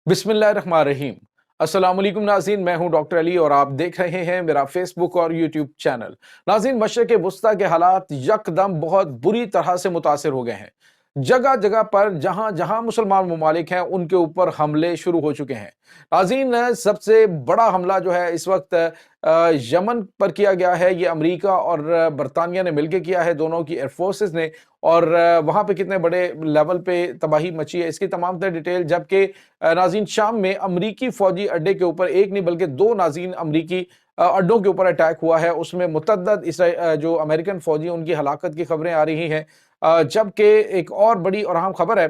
बिस्मिल्लाहिर्रहमानिर्रहीम। अस्सलाम वालेकुम नाज़रीन, मैं हूं डॉक्टर अली और आप देख रहे हैं मेरा फेसबुक और यूट्यूब चैनल। नाज़रीन, मशरिक़ वुस्ता के हालात यकदम बहुत बुरी तरह से मुतासिर हो गए हैं। जगह जगह पर जहां जहां मुसलमान ममालिक हैं उनके ऊपर हमले शुरू हो चुके हैं। नाज़रीन, सबसे बड़ा हमला जो है इस वक्त यमन पर किया गया है। ये अमेरिका और बरतानिया ने मिलकर किया है, दोनों की एयरफोर्सेस ने। और वहां पे कितने बड़े लेवल पे तबाही मची है इसकी तमाम तर डिटेल। जबकि नाज़रीन, शाम में अमरीकी फौजी अड्डे के ऊपर एक नहीं बल्कि दो नाज़रीन अमरीकी अड्डों के ऊपर अटैक हुआ है। उसमें मुतअद्दिद जो अमेरिकन फौजी हैं उनकी हलाकत की खबरें आ रही हैं। जबकि एक और बड़ी और अहम खबर है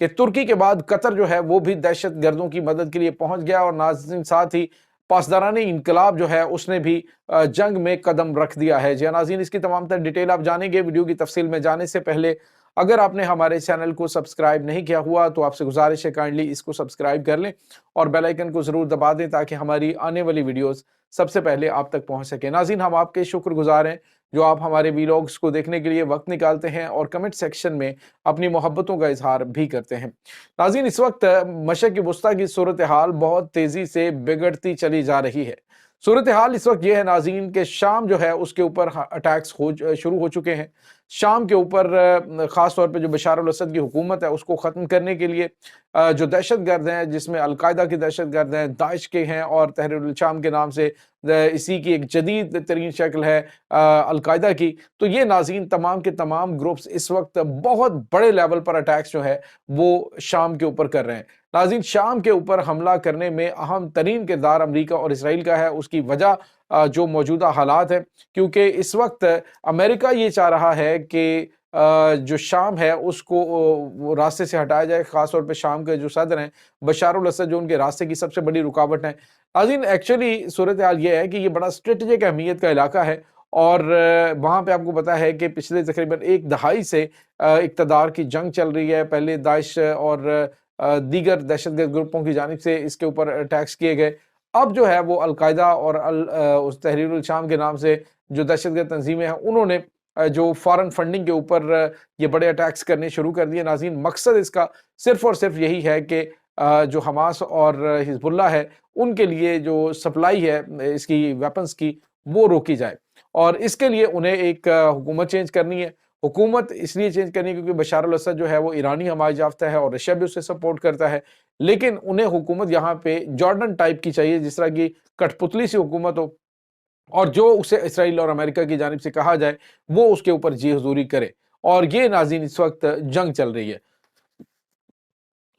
कि तुर्की के बाद कतर जो है वो भी दहशत गर्दों की मदद के लिए पहुंच गया। और नाज़रीन, साथ ही पासदाराने इनकलाब जो है उसने भी जंग में कदम रख दिया है। जी नाज़रीन, इसकी तमाम तर डिटेल आप जानेंगे। वीडियो की तफसील में जाने से पहले अगर आपने हमारे चैनल को सब्सक्राइब नहीं किया हुआ तो आपसे गुजारिश है काइंडली इसको सब्सक्राइब कर लें और बेल आइकन को जरूर दबा दें ताकि हमारी आने वाली वीडियोस सबसे पहले आप तक पहुंच सके। नाज़रीन, हम आपके शुक्रगुजार हैं जो आप हमारे वीलॉग्स को देखने के लिए वक्त निकालते हैं और कमेंट सेक्शन में अपनी मोहब्बतों का इजहार भी करते हैं। नाज़रीन, इस वक्त मशरिक़ वुस्ता की सूरत हाल बहुत तेजी से बिगड़ती चली जा रही है। सूरत हाल इस वक्त यह है नाज़रीन कि शाम जो है उसके ऊपर अटैक्स शुरू हो चुके हैं। शाम के ऊपर ख़ास तौर पे जो बशार अल असद की हुकूमत है उसको ख़त्म करने के लिए जो दहशतगर्द हैं, जिसमें अल-कायदा के दहशतगर्द हैं, दाइश के हैं और तहरीरुल शाम के नाम से इसी की एक जदीद तरीन शक्ल है अल-कायदा की। तो ये नाज़रीन तमाम के तमाम ग्रुप्स इस वक्त बहुत बड़े लेवल पर अटैक्स जो है वो शाम के ऊपर कर रहे हैं। नाज़रीन, शाम के ऊपर हमला करने में अहम तरीन किरदार अमरीका और इसराइल का है। उसकी वजह जो मौजूदा हालात है, क्योंकि इस वक्त अमेरिका ये चाह रहा है कि जो शाम है उसको वो रास्ते से हटाया जाए। खास तौर पे शाम के जो सदर हैं बशार अल असद, जो उनके रास्ते की सबसे बड़ी रुकावट है। नाज़रीन, एक्चुअली सूरत हाल ये है कि ये बड़ा स्ट्रेटेजिक अहमियत का इलाका है और वहाँ पे आपको पता है कि पिछले तकरीबन एक दहाई से इक़्तिदार की जंग चल रही है। पहले दाइश और दीगर दहशतगर्द ग्रुपों की जानिब से इसके ऊपर अटैक्स किए गए। अब जो है वो अल-कायदा और उस तहरीरुल शाम के नाम से जो दहशतगर्द तंजीमें हैं उन्होंने जो फॉरेन फंडिंग के ऊपर ये बड़े अटैक्स करने शुरू कर दिए। नाज़रीन, मकसद इसका सिर्फ और सिर्फ यही है कि जो हमास और हिजबुल्लाह है उनके लिए जो सप्लाई है इसकी वेपन्स की वो रोकी जाए। और इसके लिए उन्हें एक हुकूमत चेंज करनी है। हुकूमत इसलिए चेंज करनी है क्योंकि बशार अल असद जो है वो ईरानी हमायत याफ्ता है और रशिया भी उसे सपोर्ट करता है। लेकिन उन्हें हुकूमत यहाँ पे जॉर्डन टाइप की चाहिए, जिस तरह की कठपुतली सी हुकूमत हो और जो उसे इसराइल और अमेरिका की जानिब से कहा जाए वो उसके ऊपर जी हुजूरी करे। और ये नाज़रीन इस वक्त जंग चल रही है।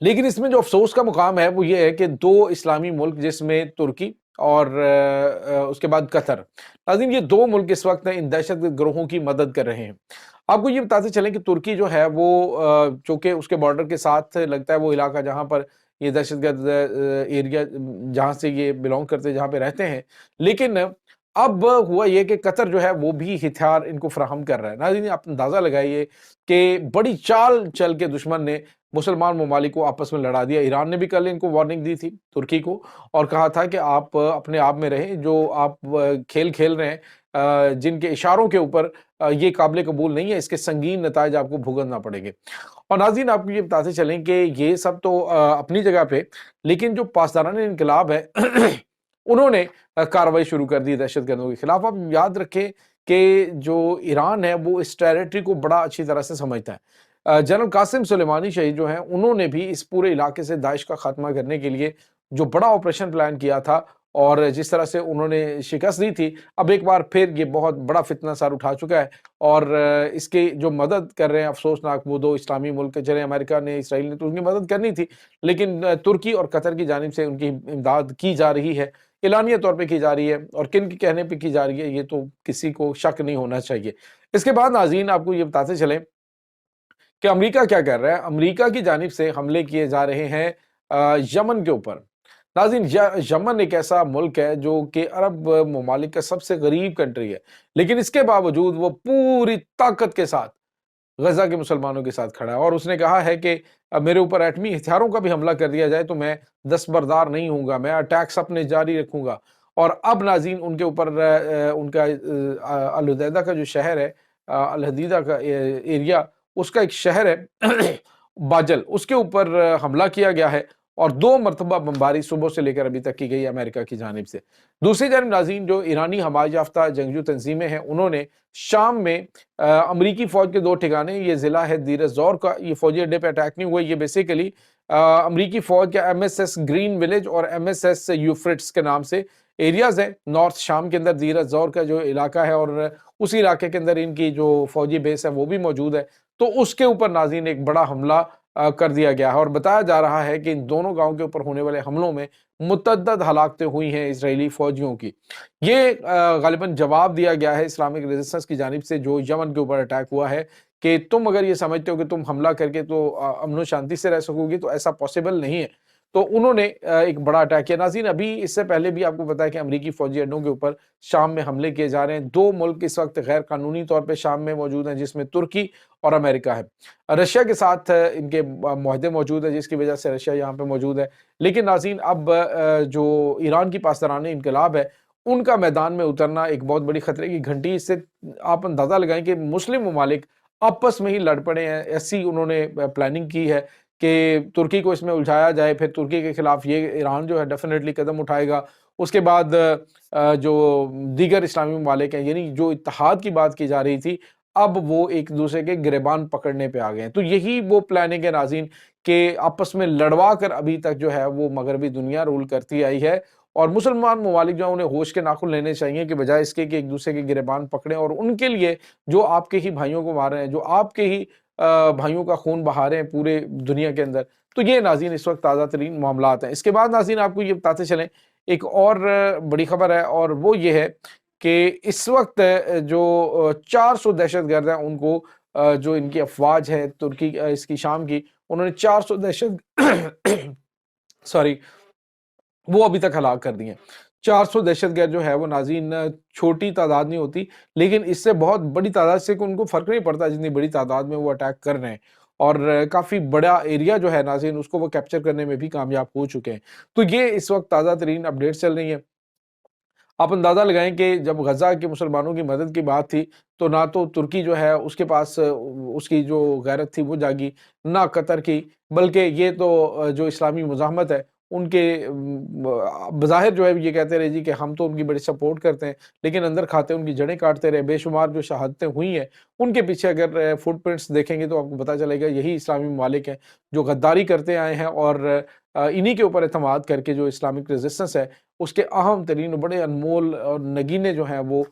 लेकिन इसमें जो अफ़सोस का मुकाम है वो ये है कि दो इस्लामी मुल्क, जिसमें तुर्की और उसके बाद कतर, नाज़रीन ये दो मुल्क इस वक्त इन दहशतगर्द गिरोहों की मदद कर रहे हैं। आपको ये बताते चलें कि तुर्की जो है वो चूँकि उसके बॉर्डर के साथ लगता है वो इलाका जहाँ पर ये दहशतगर्द एरिया जहाँ से ये बिलॉन्ग करते हैं, जहाँ पे रहते हैं। लेकिन अब हुआ ये कि कतर जो है वो भी हथियार इनको फराहम कर रहा है। नाज़रीन, आप अंदाज़ा लगाइए कि बड़ी चाल चल के दुश्मन ने मुसलमान ममालिक को आपस में लड़ा दिया। ईरान ने भी कल इनको वार्निंग दी थी तुर्की को और कहा था कि आप अपने आप में रहें, जो आप खेल खेल रहे हैं जिनके इशारों के ऊपर ये काबिल कबूल नहीं है, इसके संगीन नताइज आपको भुगतना पड़ेंगे। और नाज़रीन, आपको ये बताते चलें कि ये सब तो अपनी जगह पे, लेकिन जो पासदाराने इनकलाब है उन्होंने कार्रवाई शुरू कर दी दहशतगर्दों के खिलाफ। आप याद रखें कि जो ईरान है वो इस टेरिटरी को बड़ा अच्छी तरह से समझता है। जनरल कासिम सुलेमानी शहीद जो हैं उन्होंने भी इस पूरे इलाके से दाइश का खात्मा करने के लिए जो बड़ा ऑपरेशन प्लान किया था और जिस तरह से उन्होंने शिकस्त दी थी, अब एक बार फिर ये बहुत बड़ा फितना सर उठा चुका है। और इसकी जो मदद कर रहे हैं अफसोसनाक वो दो इस्लामी मुल्क, चले अमेरिका ने इसराइल ने तो उनकी मदद करनी थी, लेकिन तुर्की और कतर की जानिब से उनकी इमदाद की जा रही है, एलानिया तौर पे की जा रही है। और किन के कहने पे की जा रही है ये तो किसी को शक नहीं होना चाहिए। इसके बाद नाज़रीन आपको ये बताते चलें कि अमेरिका क्या कर रहा है। अमेरिका की जानिब से हमले किए जा रहे हैं यमन के ऊपर। नाज़रीन, यमन एक ऐसा मुल्क है जो कि अरब ममालिक का सबसे गरीब कंट्री है, लेकिन इसके बावजूद वो पूरी ताकत के साथ गजा के मुसलमानों के साथ खड़ा है। और उसने कहा है कि मेरे ऊपर एटमी हथियारों का भी हमला कर दिया जाए तो मैं दस्तबरदार नहीं हूँगा, मैं अटैक्स अपने जारी रखूँगा। और अब नाज़रीन उनके ऊपर उनका अल हुदैदा का जो शहर है, अल हदीदा का एरिया, उसका एक शहर है बाजल, उसके ऊपर हमला किया गया है। اور 2 مرتبہ بمباری صبح سے لے کر ابھی تک کی گئی ہے امریکہ کی جانب سے۔ دوسری جانب ناظرین جو ایرانی ہمہ یافتہ جنگجو تنظیمیں ہیں انہوں نے شام میں امریکی فوج کے 2 ٹھکانے، یہ ضلع ہے دیر الزور کا، یہ فوجی اڈے پہ اٹیک نہیں ہوا، یہ بیسیکلی امریکی فوج کے M S S green village اور ایم ایس ایس یوفریٹس کے نام سے ایریاز ہیں نارتھ شام کے اندر، دیر الزور کا جو علاقہ ہے، اور اسی علاقے کے اندر ان کی جو فوجی بیس ہے وہ بھی موجود ہے۔ تو اس کے اوپر ناظرین ایک بڑا حملہ کر دیا گیا ہے، اور بتایا جا رہا ہے کہ ان دونوں گاؤں کے اوپر ہونے والے حملوں میں متعدد ہلاکتیں ہوئی ہیں اسرائیلی فوجیوں کی۔ یہ غالباً جواب دیا گیا ہے اسلامک ریزسٹنس کی جانب سے جو یمن کے اوپر اٹیک ہوا ہے کہ تم اگر یہ سمجھتے ہو کہ تم حملہ کر کے تو امن و شانتی سے رہ سکو گی، تو ایسا پاسبل نہیں ہے۔ تو انہوں نے ایک بڑا اٹیک کیا۔ ناظرین ابھی اس سے پہلے بھی آپ کو پتا ہے کہ امریکی فوجی اڈوں کے اوپر شام میں حملے کیے جا رہے ہیں۔ 2 ملک اس وقت غیر قانونی طور پہ شام میں موجود ہیں، جس میں ترکی اور امریکہ ہے۔ رشیا کے ساتھ ان کے معاہدے موجود ہیں، جس کی وجہ سے رشیا یہاں پہ موجود ہے۔ لیکن ناظرین اب جو ایران کی پاسداران انقلاب ہے ان کا میدان میں اترنا ایک بہت بڑی خطرے کی گھنٹی۔ اس سے آپ اندازہ لگائیں کہ مسلم ممالک آپس میں ہی لڑ پڑے ہیں، ایسی انہوں نے پلاننگ کی ہے کہ ترکی کو اس میں الجھایا جائے، پھر ترکی کے خلاف یہ ایران جو ہے ڈیفینیٹلی قدم اٹھائے گا۔ اس کے بعد جو دیگر اسلامی ممالک ہیں، یعنی جو اتحاد کی بات کی جا رہی تھی، اب وہ ایک دوسرے کے گریبان پکڑنے پہ آ گئے ہیں۔ تو یہی وہ پلاننگ ہے ناظرین کہ آپس میں لڑوا کر ابھی تک جو ہے وہ مغربی دنیا رول کرتی آئی ہے، اور مسلمان ممالک جو ہیں انہیں ہوش کے ناخن لینے چاہیے کہ بجائے اس کے کہ ایک دوسرے کے گریبان پکڑیں اور ان کے لیے جو آپ کے ہی بھائیوں کو مار رہے ہیں، جو آپ کے ہی بھائیوں کا خون بہا رہے ہیں پورے دنیا کے اندر۔ تو یہ ناظرین اس وقت تازہ ترین معاملات ہیں۔ اس کے بعد ناظرین آپ کو یہ بتاتے چلیں ایک اور بڑی خبر ہے، اور وہ یہ ہے کہ اس وقت جو 400 دہشت گرد ہیں ان کو جو ان کی افواج ہے ترکی اس کی شام کی، انہوں نے 400 دہشت سوری وہ ابھی تک ہلاک کر دی ہیں۔ 400 دہشت گرد جو ہے وہ ناظرین چھوٹی تعداد نہیں ہوتی، لیکن اس سے بہت بڑی تعداد سے ان کو فرق نہیں پڑتا جتنی بڑی تعداد میں وہ اٹیک کر رہے ہیں، اور کافی بڑا ایریا جو ہے ناظرین اس کو وہ کیپچر کرنے میں بھی کامیاب ہو چکے ہیں۔ تو یہ اس وقت تازہ ترین اپڈیٹ چل رہی ہیں۔ آپ اندازہ لگائیں کہ جب غزہ کے مسلمانوں کی مدد کی بات تھی تو نہ تو ترکی جو ہے اس کے پاس اس کی جو غیرت تھی وہ جاگی، نہ قطر کی، بلکہ یہ تو جو اسلامی مزاحمت ہے ان کے بظاہر جو ہے یہ کہتے رہے جی کہ ہم تو ان کی بڑی سپورٹ کرتے ہیں، لیکن اندر کھاتے ان کی جڑیں کاٹتے رہے۔ بے شمار جو شہادتیں ہوئی ہیں ان کے پیچھے اگر فٹ پرنٹس دیکھیں گے تو آپ کو پتہ چلے گا یہی اسلامی ممالک ہیں جو غداری کرتے آئے ہیں، اور انہی کے اوپر اعتماد کر کے جو اسلامک ریزسٹنس ہے اس کے اہم ترین بڑے انمول اور نگینے جو ہیں وہ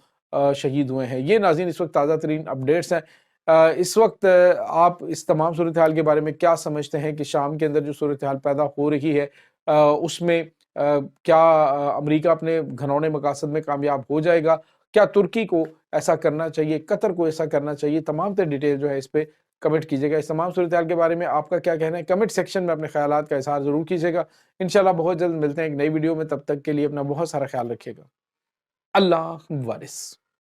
شہید ہوئے ہیں۔ یہ ناظرین اس وقت تازہ ترین اپڈیٹس ہیں۔ اس وقت آپ اس تمام صورتحال کے بارے میں کیا سمجھتے ہیں کہ شام کے اندر جو صورتحال پیدا ہو رہی ہے اس میں کیا امریکہ اپنے گھنونے مقاصد میں کامیاب ہو جائے گا؟ کیا ترکی کو ایسا کرنا چاہیے؟ قطر کو ایسا کرنا چاہیے؟ تمام تر ڈیٹیل جو ہے اس پہ کمنٹ کیجیے گا۔ اس تمام صورتحال کے بارے میں آپ کا کیا کہنا ہے؟ کمنٹ سیکشن میں اپنے خیالات کا اظہار ضرور کیجیے گا۔ انشاءاللہ بہت جلد ملتے ہیں ایک نئی ویڈیو میں، تب تک کے لیے اپنا بہت سارا خیال رکھیے گا۔ اللہ وارث۔